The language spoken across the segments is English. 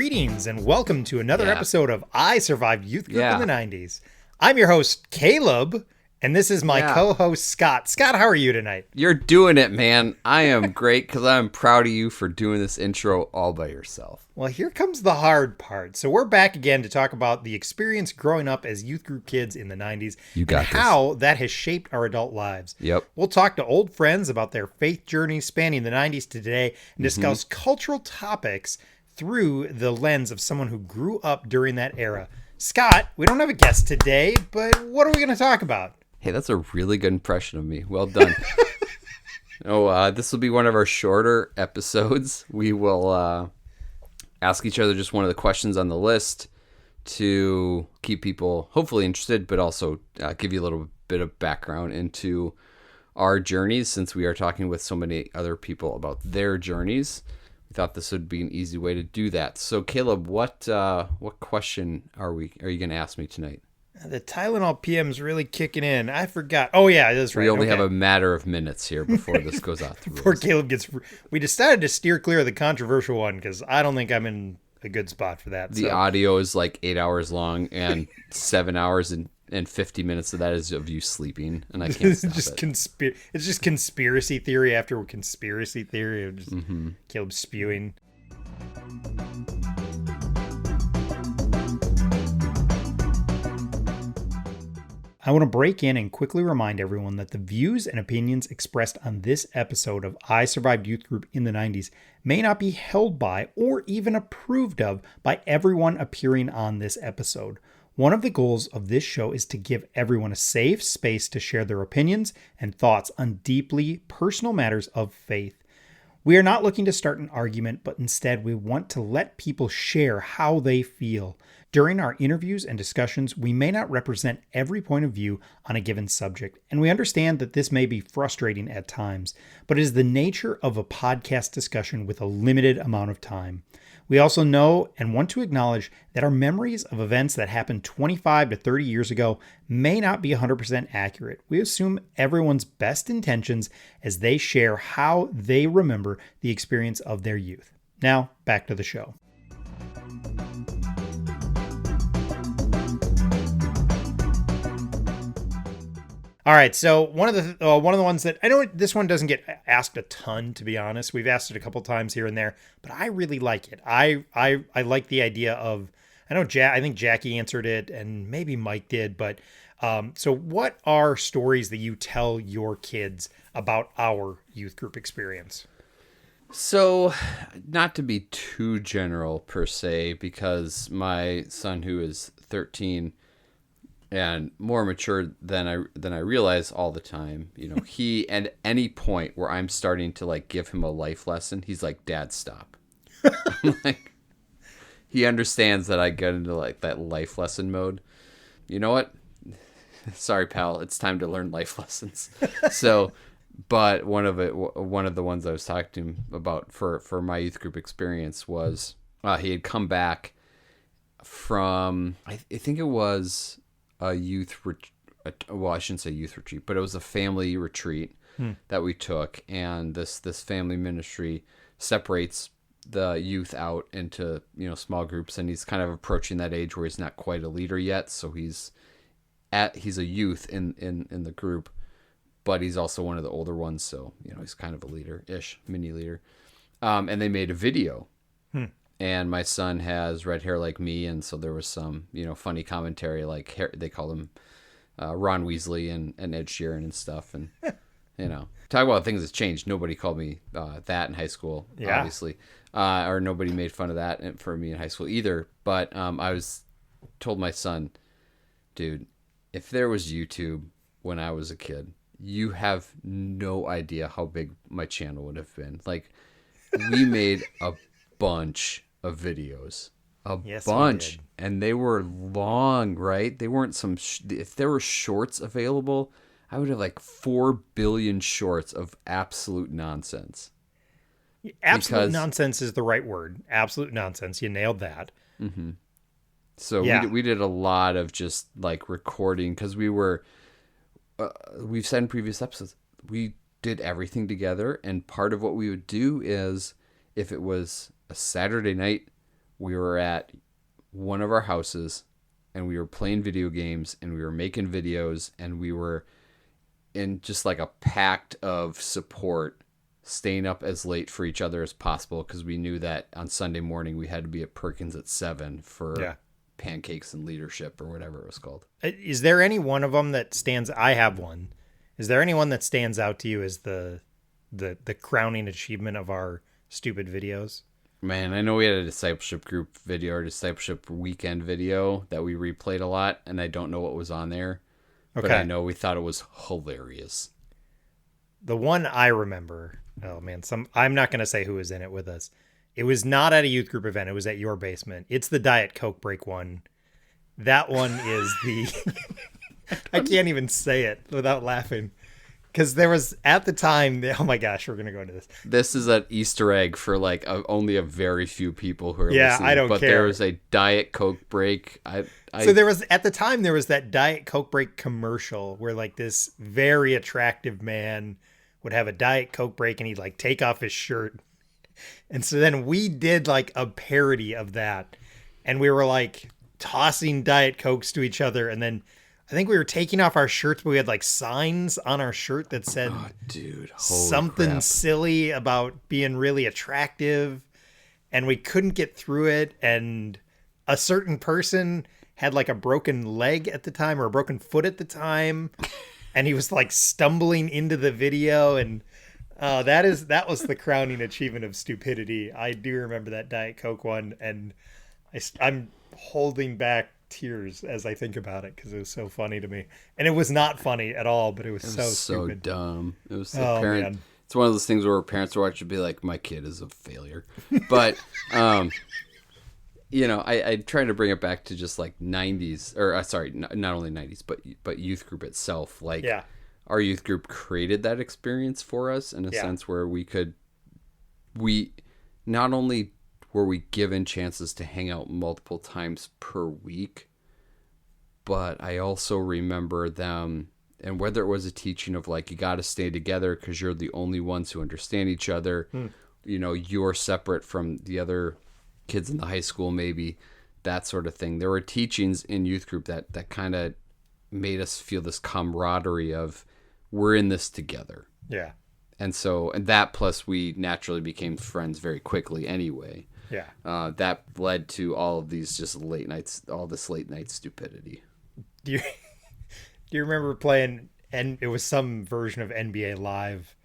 Greetings and welcome to another episode of I Survived Youth Group in the 90s. I'm your host, Caleb, and this is my co-host, Scott. Scott, how are you tonight? You're doing it, man. I am great because I'm proud of you for doing this intro all by yourself. Well, here comes the hard part. So we're back again to talk about the experience growing up as youth group kids in the 90s and how that has shaped our adult lives. Yep. We'll talk to old friends about their faith journey spanning the 90s to today and discuss cultural topics through the lens of someone who grew up during that era. Scott, we don't have a guest today, but what are we going to talk about? Hey, that's a really good impression of me. Well done. This will be one of our shorter episodes. We will ask each other just one of the questions on the list to keep people hopefully interested, but also give you a little bit of background into our journeys, since we are talking with so many other people about their journeys. We thought this would be an easy way to do that. So, Caleb, what question are you going to ask me tonight? The Tylenol PM's really kicking in. I forgot. Oh, yeah, that's right. We only have a matter of minutes here before this goes off the Before Caleb gets... We decided to steer clear of the controversial one because I don't think I'm in a good spot for that. The audio is like 8 hours long, and 7 hours and 50 minutes of that is of you sleeping, and I can't stop it. It's just conspiracy theory after conspiracy theory of just Caleb spewing. I want to break in and quickly remind everyone that the views and opinions expressed on this episode of I Survived Youth Group in the 90s may not be held by or even approved of by everyone appearing on this episode. One of the goals of this show is to give everyone a safe space to share their opinions and thoughts on deeply personal matters of faith. We are not looking to start an argument, but instead we want to let people share how they feel. During our interviews and discussions, we may not represent every point of view on a given subject, and we understand that this may be frustrating at times, but it is the nature of a podcast discussion with a limited amount of time. We also know and want to acknowledge that our memories of events that happened 25 to 30 years ago may not be 100% accurate. We assume everyone's best intentions as they share how they remember the experience of their youth. Now, back to the show. All right, so one of the ones that I know this one doesn't get asked a ton, to be honest. We've asked it a couple times here and there, but I really like it. I like the idea of, I think Jackie answered it and maybe Mike did, but so what are stories that you tell your kids about our youth group experience? So, not to be too general per se, because my son, who is 13 and more mature than I realize all the time, he at any point where I'm starting to like give him a life lesson, he's like, "Dad, stop." Like, he understands that I get into like that life lesson mode. You know what? Sorry, pal. It's time to learn life lessons. So, but one of the ones I was talking to him about for my youth group experience was he had come back from, I think it was a youth well, I shouldn't say youth retreat, but it was a family retreat that we took, and this family ministry separates the youth out into small groups, and he's kind of approaching that age where he's not quite a leader yet, so he's a youth in the group, but he's also one of the older ones, so he's kind of a leader-ish, mini leader. And they made a video. And my son has red hair like me, and so there was some, funny commentary, like they call him Ron Weasley and Ed Sheeran and stuff. And, talk about things that's changed. Nobody called me that in high school, obviously. Or nobody made fun of that for me in high school either. But I told my son, dude, if there was YouTube when I was a kid, you have no idea how big my channel would have been. Like, we made a bunch of videos, bunch, and they were long, right? They weren't if there were shorts available, I would have like 4 billion shorts of absolute nonsense. Absolute nonsense is the right word. Absolute nonsense. You nailed that. Mm-hmm. So we did a lot of just like recording, because we've said in previous episodes, we did everything together. And part of what we would do is, if it was a Saturday night, we were at one of our houses and we were playing video games and we were making videos and we were in just like a pact of support, staying up as late for each other as possible because we knew that on Sunday morning we had to be at Perkins at 7 for pancakes and leadership or whatever it was called. Is there any one of them that stands? I have one. Is there anyone that stands out to you as the crowning achievement of our stupid videos? Man, I know we had a discipleship group video or discipleship weekend video that we replayed a lot, and I don't know what was on there. Okay. But I know we thought it was hilarious. The one I remember, oh man, I'm not going to say who was in it with us. It was not at a youth group event. It was at your basement. It's the Diet Coke break one. That one is the... I can't even say it without laughing. Because there was, at the time, oh my gosh, we're going to go into this. This is an Easter egg for like only a very few people who are listening. I don't care. But there was a Diet Coke break. So there was, at the time, there was that Diet Coke break commercial where like this very attractive man would have a Diet Coke break and he'd like take off his shirt. And so then we did like a parody of that. And we were like tossing Diet Cokes to each other. And then I think we were taking off our shirts, but we had like signs on our shirt that said something crap. Silly about being really attractive. And we couldn't get through it. And a certain person had like a broken leg at the time or a broken foot at the time. And he was like stumbling into the video. And that was the crowning achievement of stupidity. I do remember that Diet Coke one. And I'm holding back tears as I think about it because it was so funny to me, and it was not funny at all, but it was so stupid. Dumb. It was man. It's one of those things where parents will actually be like, my kid is a failure. But you know, I try to bring it back to just like 90s or sorry, not only 90s but youth group itself. Like our youth group created that experience for us in a sense where we not only were we given chances to hang out multiple times per week, but I also remember them, and whether it was a teaching of like, you got to stay together because you're the only ones who understand each other, you know, you're separate from the other kids in the high school, maybe that sort of thing. There were teachings in youth group that kind of made us feel this camaraderie of we're in this together. Yeah. And so, and that plus we naturally became friends very quickly anyway. Yeah. That led to all of these just late nights, all this late night stupidity. Do you remember playing, and it was some version of NBA Live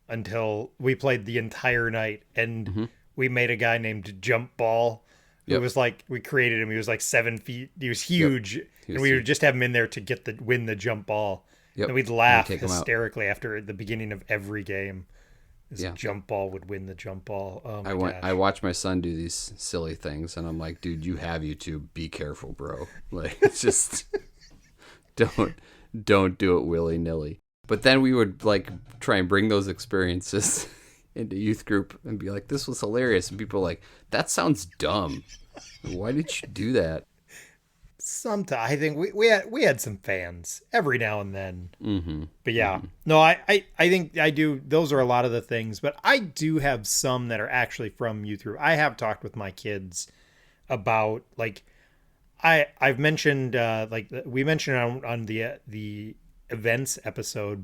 until we played the entire night and we made a guy named Jump Ball. It was like, we created him. He was like 7 feet. He was huge. And we would just have him in there to win the jump ball. And we'd laugh hysterically after the beginning of every game. Jump ball would win the jump ball. Oh my gosh. I watch my son do these silly things, and I'm like, dude, you have YouTube. Be careful, bro. Like, it's just don't do it willy nilly. But then we would like try and bring those experiences into youth group and be like, this was hilarious, and people are like, that sounds dumb. Why did you do that? Sometimes I think we had some fans every now and then, but no, I think I do. Those are a lot of the things, but I do have some that are actually from youth group. I have talked with my kids about like I've mentioned like we mentioned on the events episode.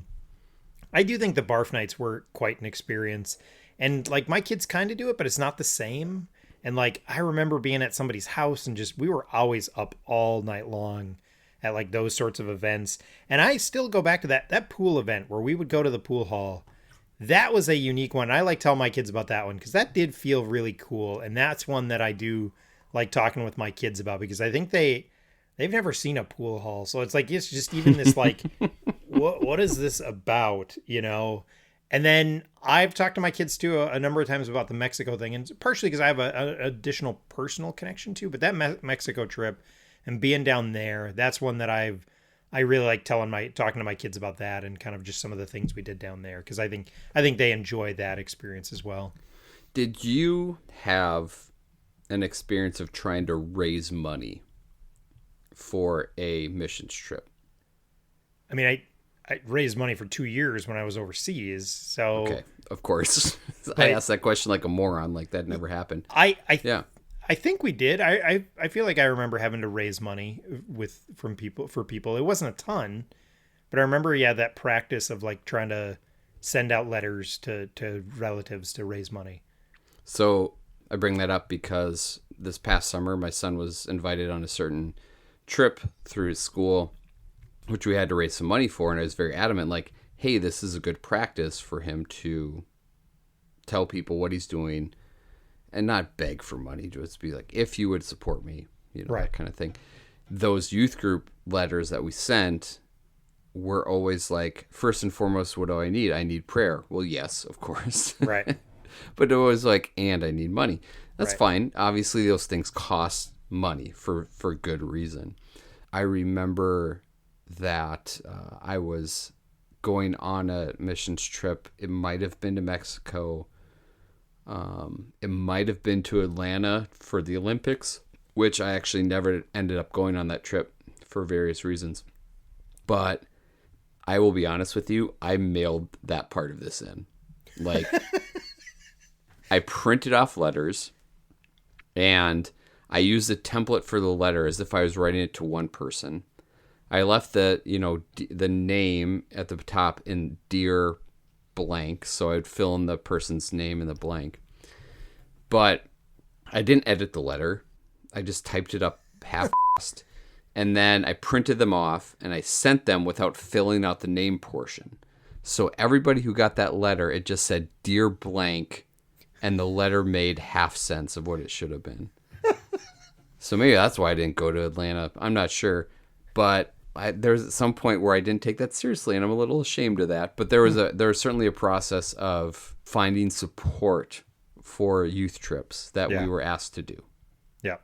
I do think the barf nights were quite an experience, and like my kids kind of do it, but it's not the same. And like, I remember being at somebody's house and we were always up all night long at like those sorts of events. And I still go back to that pool event where we would go to the pool hall. That was a unique one. I like telling my kids about that one because that did feel really cool. And that's one that I do like talking with my kids about because I think they've never seen a pool hall. So it's like, it's just even this like, what is this about, you know? And then I've talked to my kids too a number of times about the Mexico thing, and partially because I have an additional personal connection to. But that Mexico trip and being down there, that's one that I really like talking to my kids about that and kind of just some of the things we did down there because I think they enjoy that experience as well. Did you have an experience of trying to raise money for a missions trip? I mean, I raised money for 2 years when I was overseas. So okay, of course. I asked that question like a moron, like that never happened. I I think we did. I feel like I remember having to raise money for people. It wasn't a ton, but I remember, yeah, that practice of like trying to send out letters to relatives to raise money. So I bring that up because this past summer, my son was invited on a certain trip through his school, which we had to raise some money for. And I was very adamant, like, hey, this is a good practice for him to tell people what he's doing and not beg for money. Just be like, if you would support me, Right. that kind of thing. Those youth group letters that we sent were always like, first and foremost, what do I need? I need prayer. Well, yes, of course. Right. But it was like, and I need money. That's Right. fine. Obviously, those things cost money for good reason. I remember that I was going on a missions trip. It might have been to Mexico. It might have been to Atlanta for the Olympics, which I actually never ended up going on that trip for various reasons. But I will be honest with you, I mailed that part of this in. Like, I printed off letters and I used a template for the letter as if I was writing it to one person. I left the name at the top in dear blank, so I'd fill in the person's name in the blank. But I didn't edit the letter. I just typed it up half-assed. And then I printed them off and I sent them without filling out the name portion. So everybody who got that letter, it just said dear blank, and the letter made half sense of what it should have been. So maybe that's why I didn't go to Atlanta. I'm not sure. But there's some point where I didn't take that seriously, and I'm a little ashamed of that. But there was certainly a process of finding support for youth trips that we were asked to do. Yeah.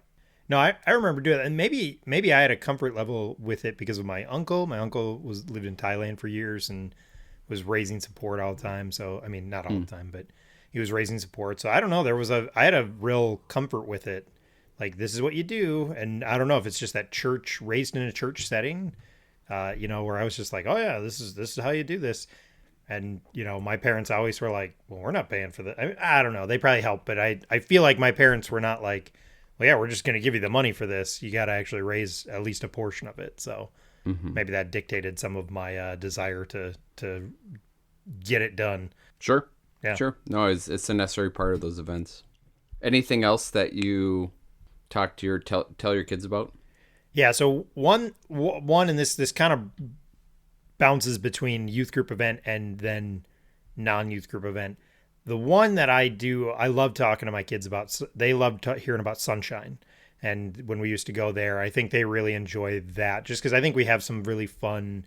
No, I remember doing that. And maybe I had a comfort level with it because of my uncle. My uncle lived in Thailand for years and was raising support all the time. So, I mean, not all the time, but he was raising support. So I don't know. I had a real comfort with it. Like, this is what you do. And I don't know if it's just that church, raised in a church setting, where I was just like, oh yeah, this is how you do this. And, my parents always were like, well, we're not paying for that. I don't know. They probably helped, but I feel like my parents were not like, well, yeah, we're just going to give you the money for this. You got to actually raise at least a portion of it. So maybe that dictated some of my desire to get it done. Sure. Yeah. Sure. No, it's a necessary part of those events. Anything else that you talk to tell your kids about? Yeah. So one, and this kind of bounces between youth group event and then non-youth group event. The one that I love talking to my kids about, they love hearing about Sunshine. And when we used to go there, I think they really enjoy that just because I think we have some really fun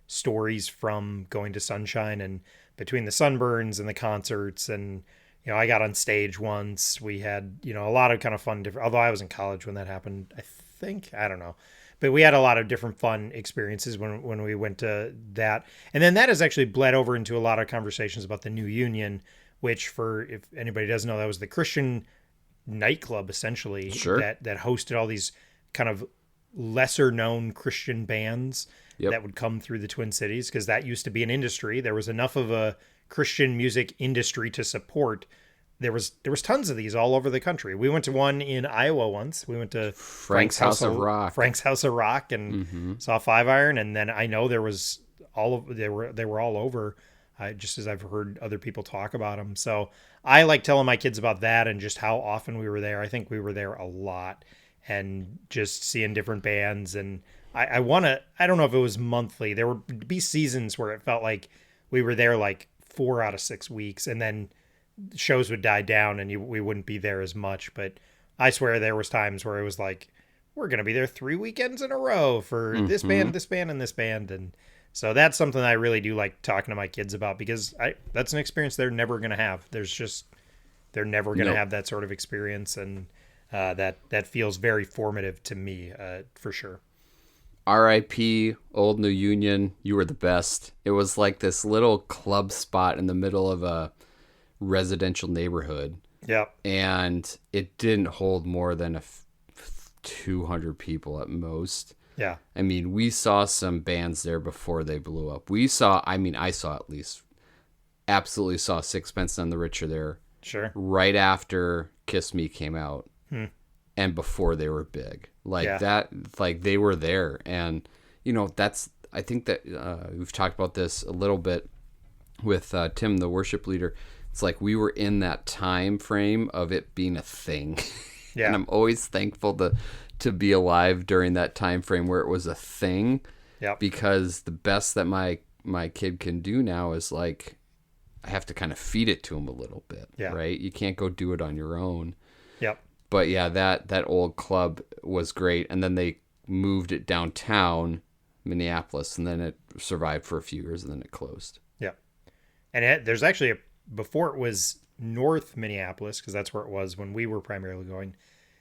stories from going to Sunshine and between the sunburns and the concerts. And, I got on stage once. We had, a lot of kind of fun, although I was in college when that happened, I don't know. But we had a lot of different fun experiences when we went to that. And then that has actually bled over into a lot of conversations about the New Union, which if anybody doesn't know, that was the Christian nightclub essentially. Sure. that hosted all these kind of lesser known Christian bands that would come through the Twin Cities because that used to be an industry. There was enough of a Christian music industry to support. There was tons of these all over the country. We went to one in Iowa once. We went to Frank's House of Rock. Frank's House of Rock and saw Five Iron, and then I know they were all over. Just as I've heard other people talk about them. So I like telling my kids about that and just how often we were there. I think we were there a lot and just seeing different bands. And I don't know if it was monthly. There would be seasons where it felt like we were there like 4 out of 6 weeks and then shows would die down and we wouldn't be there as much. But I swear there was times where it was like, we're going to be there 3 weekends in a row for this band, this band, and this band. And so that's something I really do like talking to my kids about because that's an experience they're never going to have. They're never going to have that sort of experience. And that feels very formative to me for sure. R.I.P. Old New Union. You were the best. It was like this little club spot in the middle of a residential neighborhood. Yeah. And it didn't hold more than 200 people at most. Yeah. I mean, we saw some bands there before they blew up. I saw at least, absolutely saw Sixpence None the Richer there. Sure. Right after Kiss Me came out. and before they were big. Like Yeah. that, like they were there. And, I think that we've talked about this a little bit with Tim, the worship leader. It's like we were in that time frame of it being a thing. Yeah. And I'm always thankful to be alive during that time frame where it was a thing. Yep. Because the best that my kid can do now is like, I have to kind of feed it to him a little bit, Yeah. right? You can't go do it on your own. Yep. But yeah, that old club was great. And then they moved it downtown Minneapolis, and then it survived for a few years, and then it closed. Yep. And there's actually before it was North Minneapolis, because that's where it was when we were primarily going.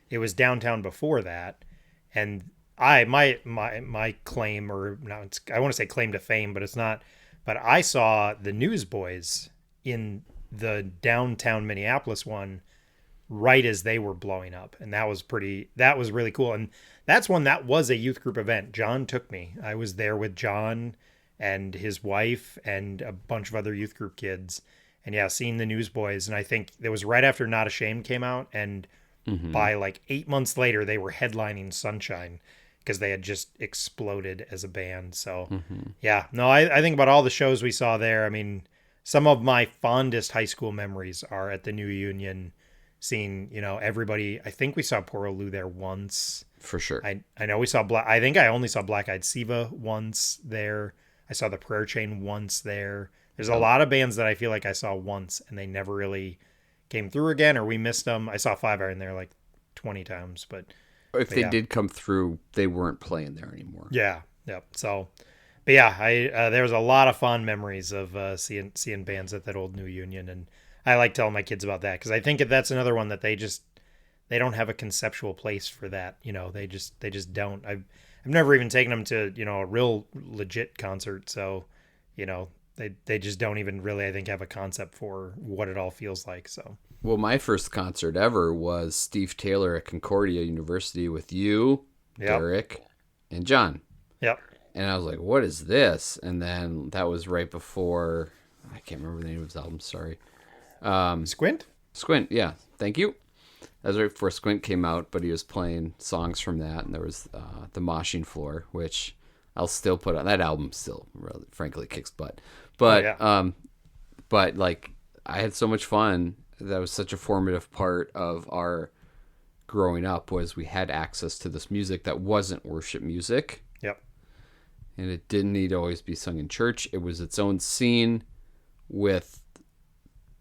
It was downtown before that, and my claim, or not, I want to say claim to fame, but it's not. But I saw the Newsboys in the downtown Minneapolis one right as they were blowing up, and that was really cool. And that's one that was a youth group event. John took me. I was there with John and his wife and a bunch of other youth group kids, and yeah, seeing the Newsboys. And I think it was right after Not Ashamed came out, and by like 8 months later they were headlining Sunshine because they had just exploded as a band. So yeah, no, I think about all the shows we saw there. I mean, some of my fondest high school memories are at the New Union, seeing, everybody. I think we saw Poor Lou there once. For sure. I know we saw I think I only saw Black Eyed Siva once there. I saw the Prayer Chain once there. There's a lot of bands that I feel like I saw once and they never really came through again, or we missed them. I saw Five Iron there like 20 times, but If they yeah. did come through, they weren't playing there anymore. Yeah. Yep. So, but yeah, there was a lot of fond memories of seeing bands at that old New Union, and I like telling my kids about that because I think that's another one that they don't have a conceptual place for that. They just don't. I've never even taken them to a real legit concert, so they just don't even really, I think, have a concept for what it all feels like. So. Well, my first concert ever was Steve Taylor at Concordia University with you, Derek, and John. Yep. And I was like, what is this? And then that was right before, I can't remember the name of his album, sorry. Squint? Squint, yeah. Thank you. That was right before Squint came out, but he was playing songs from that. And there was The Moshing Floor, which I'll still put on. That album still, really, frankly, kicks butt. But, but like, I had so much fun. That was such a formative part of our growing up, was we had access to this music that wasn't worship music. Yep. And it didn't need to always be sung in church. It was its own scene with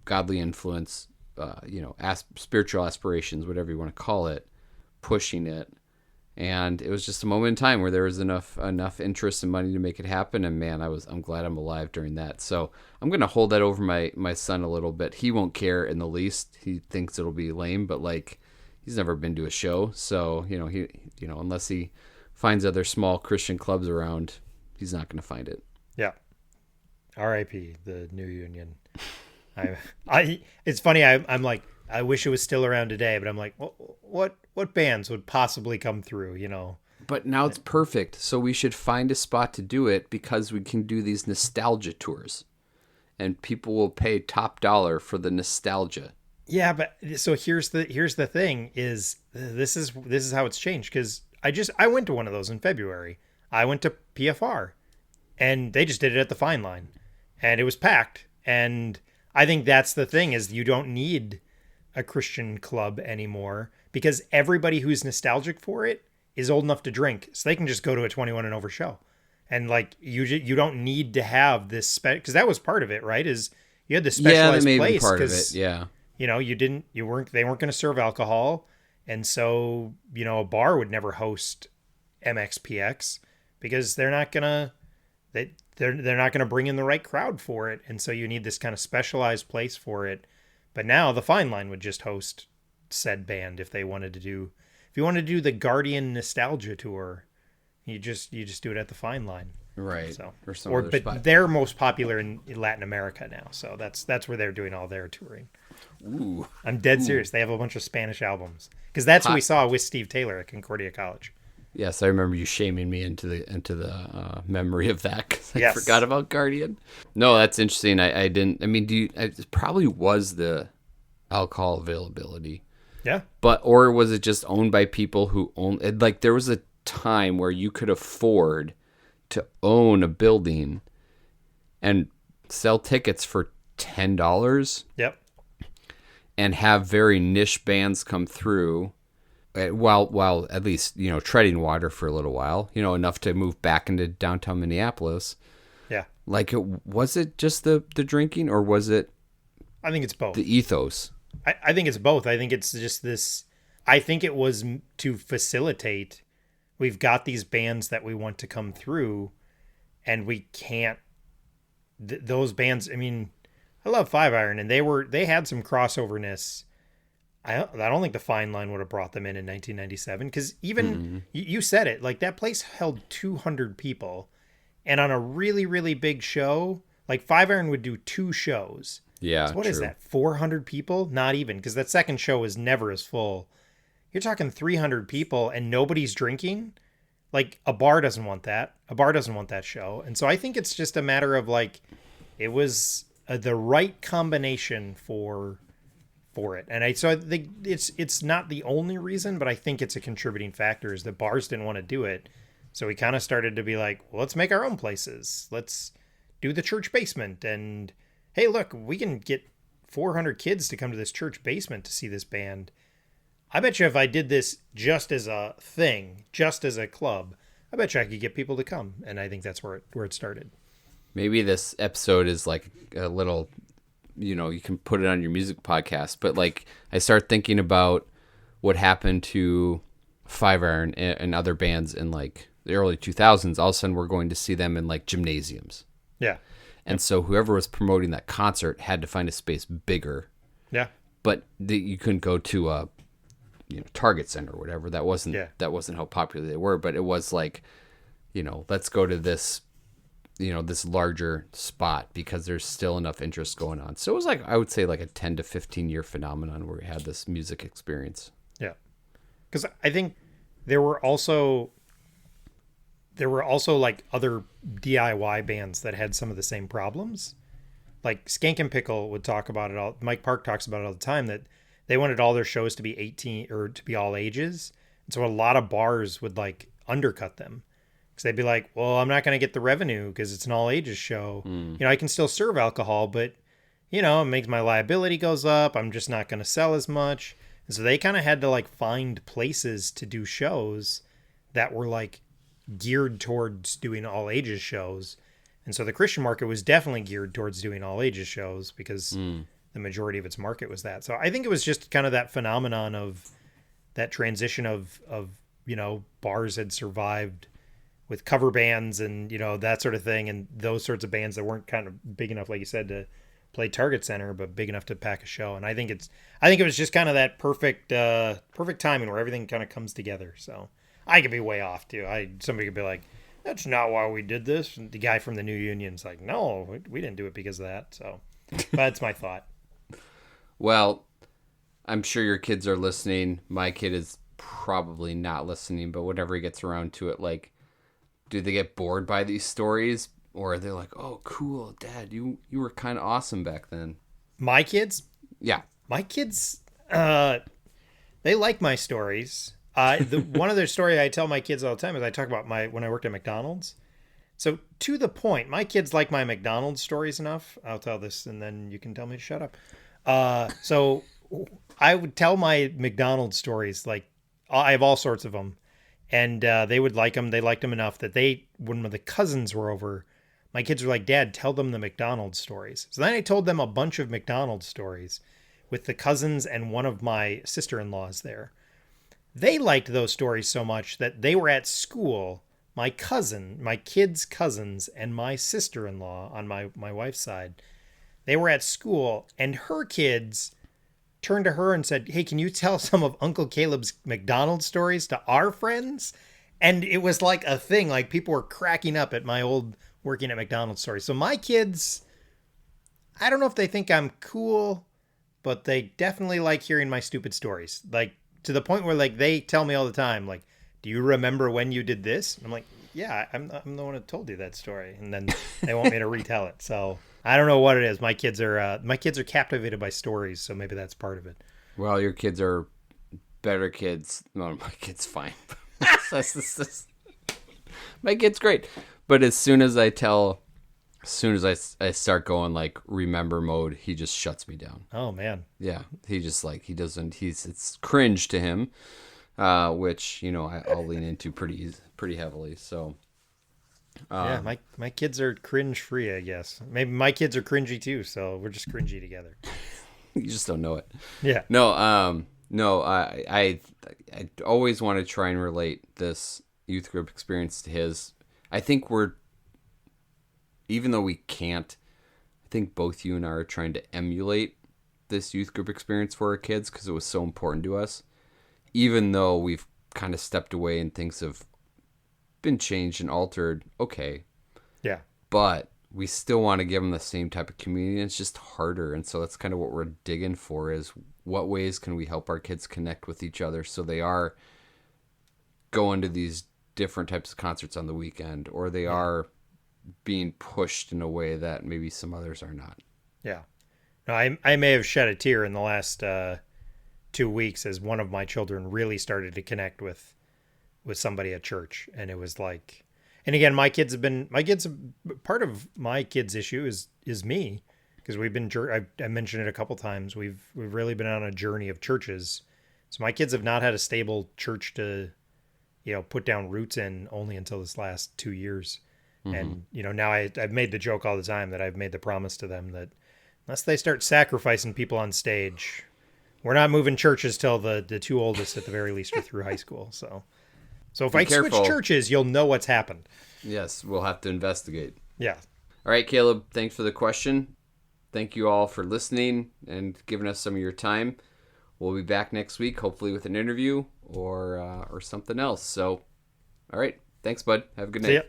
godly influence, spiritual aspirations, whatever you want to call it, pushing it. And it was just a moment in time where there was enough interest and money to make it happen. And man, I'm glad I'm alive during that. So I'm going to hold that over my son a little bit. He won't care in the least. He thinks it'll be lame, but like, he's never been to a show. So, he unless he finds other small Christian clubs around, he's not going to find it. Yeah. R.I.P. the New Union. It's funny. I'm like, I wish it was still around today, but I'm like, what bands would possibly come through, But now it's perfect. So we should find a spot to do it because we can do these nostalgia tours and people will pay top dollar for the nostalgia. Yeah. But so here's the thing is this is how it's changed. Cause I went to one of those in February. I went to PFR and they just did it at the Fine Line and it was packed. And I think that's the thing is you don't need a Christian club anymore because everybody who's nostalgic for it is old enough to drink, so they can just go to a 21 and over show. And like you don't need to have this because that was part of it, right? Is you had the specialized place part of it, yeah. They weren't going to serve alcohol, and so a bar would never host MXPX because they're not gonna bring in the right crowd for it, and so you need this kind of specialized place for it. But now the Fine Line would just host said band if you wanted to do the Guardian Nostalgia Tour, you just do it at the Fine Line. Right. So but they're most popular in Latin America now. So that's where they're doing all their touring. Ooh. I'm dead serious. They have a bunch of Spanish albums because that's what we saw with Steve Taylor at Concordia College. Yes, I remember you shaming me into the memory of that because I forgot about Guardian. No, that's interesting. I didn't. I mean, it probably was the alcohol availability. Yeah. Or was it just owned by people who own, like there was a time where you could afford to own a building and sell tickets for $10 Yep. and have very niche bands come through, while at least, treading water for a little while, enough to move back into downtown Minneapolis. Yeah. Like, was it just the drinking, or was it I think it's both. the ethos? I think it's both. I think it's just this. I think it was to facilitate. We've got these bands that we want to come through, and we can't. Those bands. I mean, I love Five Iron, and they had some crossoverness. I don't think the Fine Line would have brought them in 1997, because even you said it, like that place held 200 people, and on a really really big show, like Five Iron would do 2 shows. Yeah. So what is that? 400 people? Not even, because that second show was never as full. You're talking 300 people and nobody's drinking. Like a bar doesn't want that. A bar doesn't want that show. And so I think it's just a matter of like, it was the right combination for it. And I think it's not the only reason, but I think it's a contributing factor is that bars didn't want to do it. So we kind of started to be like, well, let's make our own places. Let's do the church basement, and hey, look, we can get 400 kids to come to this church basement to see this band. I bet you if I did this just as a thing, just as a club, I bet you I could get people to come. And I think that's where it started. Maybe this episode is like a little, you can put it on your music podcast, but like I start thinking about what happened to Five Iron and other bands in like the early 2000s. All of a sudden we're going to see them in like gymnasiums. Yeah. And so whoever was promoting that concert had to find a space bigger. Yeah. But you couldn't go to a Target Center or whatever. That wasn't how popular they were. But it was like, let's go to this, this larger spot because there's still enough interest going on. So it was like, I would say like a 10 to 15 year phenomenon where we had this music experience. Yeah. Because I think there were also like other DIY bands that had some of the same problems. Like Skank and Pickle would talk about it all. Mike Park talks about it all the time, that they wanted all their shows to be 18 or to be all ages. And so a lot of bars would like undercut them because they'd be like, well, I'm not going to get the revenue because it's an all ages show. I can still serve alcohol, but it makes my liability goes up. I'm just not going to sell as much. And so they kind of had to like find places to do shows that were like geared towards doing all ages shows. And so the Christian market was definitely geared towards doing all ages shows because the majority of its market was that. So I think it was just kind of that phenomenon of that transition of bars had survived with cover bands and that sort of thing, and those sorts of bands that weren't kind of big enough, like you said, to play Target Center, but big enough to pack a show. And I think it was just kind of that perfect timing where everything kind of comes together. So I could be way off too. Somebody could be like, that's not why we did this. And the guy from the New Union's like, no, we didn't do it because of that. So that's my thought. Well, I'm sure your kids are listening. My kid is probably not listening, but whenever he gets around to it, like, do they get bored by these stories? Or are they like, oh, cool, Dad, you were kind of awesome back then? My kids? Yeah. My kids, they like my stories. One other story I tell my kids all the time is I talk about when I worked at McDonald's. So to the point, my kids like my McDonald's stories enough. I'll tell this and then you can tell me to shut up. So I would tell my McDonald's stories. Like I have all sorts of them, and they would like them. They liked them enough that when the cousins were over, my kids were like, Dad, tell them the McDonald's stories. So then I told them a bunch of McDonald's stories with the cousins and one of my sister-in-laws there. They liked those stories so much that they were at school. My kids' cousins, and my sister-in-law on my wife's side, they were at school, and her kids turned to her and said, hey, can you tell some of Uncle Caleb's McDonald's stories to our friends? And it was like a thing. Like people were cracking up at my old working at McDonald's story. So my kids, I don't know if they think I'm cool, but they definitely like hearing my stupid stories. Like to the point where like they tell me all the time, like, do you remember when you did this? I'm like, yeah, I'm the one who told you that story. And then they want me to retell it. So I don't know what it is. My kids are captivated by stories. So maybe that's part of it. Well, your kids are better kids. No, my kid's fine. My kid's great. But as soon as I start going like remember mode, he just shuts me down. Oh man. Yeah. He just like, it's cringe to him, which, I'll lean into pretty heavily. So, yeah, my kids are cringe free, I guess. Maybe my kids are cringy too, so we're just cringy together. you just don't know it. Yeah. No, I always want to try and relate this youth group experience to his. I think even though we can't, I think both you and I are trying to emulate this youth group experience for our kids because it was so important to us. Even though we've kind of stepped away and things have been changed and altered, okay. Yeah. But we still want to give them the same type of community. It's just harder. And so that's kind of what we're digging for is what ways can we help our kids connect with each other so they are going to these different types of concerts on the weekend, or they are being pushed in a way that maybe some others are not. Yeah. No, I may have shed a tear in the last 2 weeks as one of my children really started to connect with somebody at church. And it was like, and again, part of my kids' issue is me, because we've been, I mentioned it a couple times. We've really been on a journey of churches. So my kids have not had a stable church to, put down roots in only until this last 2 years. Mm-hmm. And, now I've made the joke all the time that I've made the promise to them that unless they start sacrificing people on stage, we're not moving churches till the two oldest at the very least are through high school. So if I switch churches, you'll know what's happened. Yes, we'll have to investigate. Yeah. All right, Caleb, thanks for the question. Thank you all for listening and giving us some of your time. We'll be back next week, hopefully with an interview or something else. So, all right. Thanks, bud. Have a good night. See ya.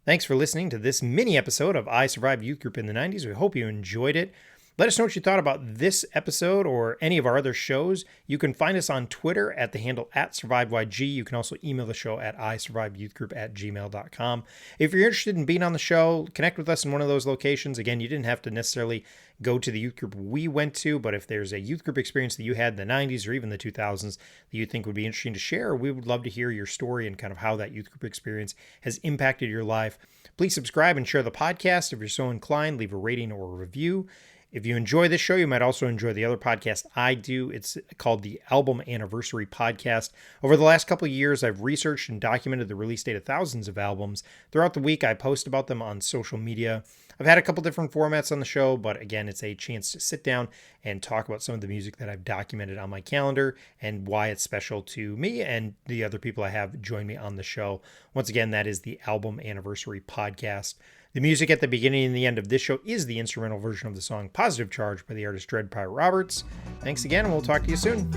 Thanks for listening to this mini episode of I Survived Youth Group in the 90s. We hope you enjoyed it. Let us know what you thought about this episode or any of our other shows. You can find us on Twitter at the handle @SurvivedYG. You can also email the show at isurvivedyouthgroup@gmail.com. If you're interested in being on the show, connect with us in one of those locations. Again, you didn't have to necessarily go to the youth group we went to, but if there's a youth group experience that you had in the 90s or even the 2000s that you think would be interesting to share, we would love to hear your story and kind of how that youth group experience has impacted your life. Please subscribe and share the podcast. If you're so inclined, leave a rating or a review. If you enjoy this show, you might also enjoy the other podcast I do. It's called the Album Anniversary Podcast. Over the last couple of years, I've researched and documented the release date of thousands of albums. Throughout the week, I post about them on social media. I've had a couple different formats on the show, but again, it's a chance to sit down and talk about some of the music that I've documented on my calendar and why it's special to me and the other people I have join me on the show. Once again, that is the Album Anniversary Podcast. The music at the beginning and the end of this show is the instrumental version of the song Positive Charge by the artist Dread Pirate Roberts. Thanks again, and we'll talk to you soon.